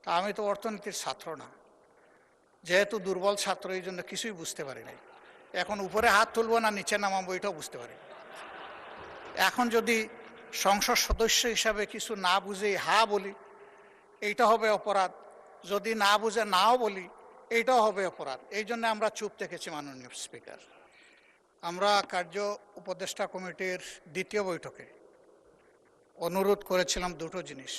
তা আমি তো অর্থনীতির ছাত্র না, যেহেতু দুর্বল ছাত্র এই জন্য কিছুই বুঝতে পারি নাই। এখন উপরে হাত তুলবো না নিচে নামাবো এটাও বুঝতে পারি। এখন যদি সংসদ সদস্য হিসাবে কিছু না বুঝে হা বলি এইটা হবে অপরাধ, যদি না বুঝে নাও বলি এইটাও হবে অপরাধ। এই জন্য আমরা চুপ থেকেছি। মাননীয় স্পিকার, আমরা কার্য উপদেষ্টা কমিটির দ্বিতীয় বৈঠকে অনুরোধ করেছিলাম দুটো জিনিস।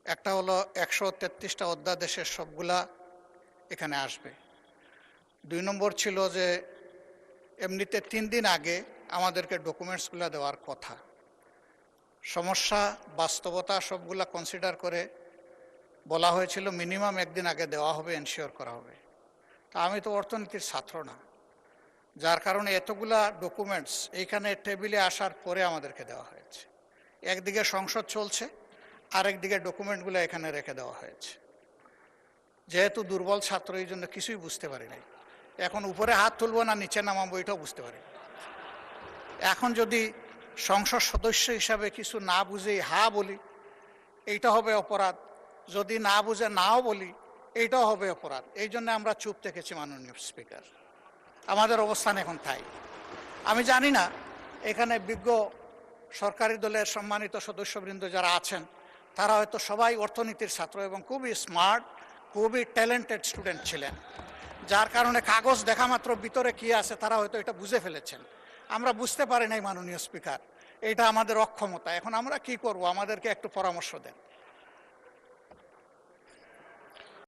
একটা হলো 133টা অধ্যাদেশের সবগুলা এখানে আসবে। 2 নম্বর ছিল যে এমনিতে 3 দিন আগে আমাদেরকে ডকুমেন্টসগুলো দেওয়ার কথা। সমস্যা বাস্তবতা সবগুলা কনসিডার করে বলা হয়েছিল মিনিমাম 1 দিন আগে দেওয়া হবে, এনশিওর করা হবে। তা আমি তো অর্থনীতির ছাত্র না, যার কারণে এতগুলা ডকুমেন্টস এইখানে টেবিলে আসার পরে আমাদেরকে দেওয়া হয়েছে। একদিকে সংসদ চলছে, আরেকদিকে ডকুমেন্টগুলো এখানে রেখে দেওয়া হয়েছে। যেহেতু দুর্বল ছাত্র এই জন্য কিছুই বুঝতে পারি নাই। এখন উপরে হাত তুলবো না নিচে নামাবো এটাও বুঝতে পারি। এখন যদি সংসদ সদস্য হিসাবে কিছু না বুঝে হা বলি এইটা হবে অপরাধ, যদি না বুঝে নাও বলি এইটাও হবে অপরাধ। এই জন্য আমরা চুপ থেকেছি। মাননীয় স্পিকার, আমাদের অবস্থান এখন তাই। আমি জানি না এখানে বিজ্ঞ সরকারি দলের সম্মানিত সদস্যবৃন্দ যারা আছেন তারা হয়তো সবাই অর্থনীতির ছাত্র এবং খুবই স্মার্ট, খুবই ট্যালেন্টেড স্টুডেন্ট ছিলেন, যার কারণে কাগজ দেখা মাত্র ভিতরে কী আছে তারা হয়তো এটা বুঝে ফেলেছেন। আমরা বুঝতে পারি নাই। মাননীয় স্পিকার, এটা আমাদের অক্ষমতা। এখন আমরা কি করব? আমাদেরকে একটু পরামর্শ দেন।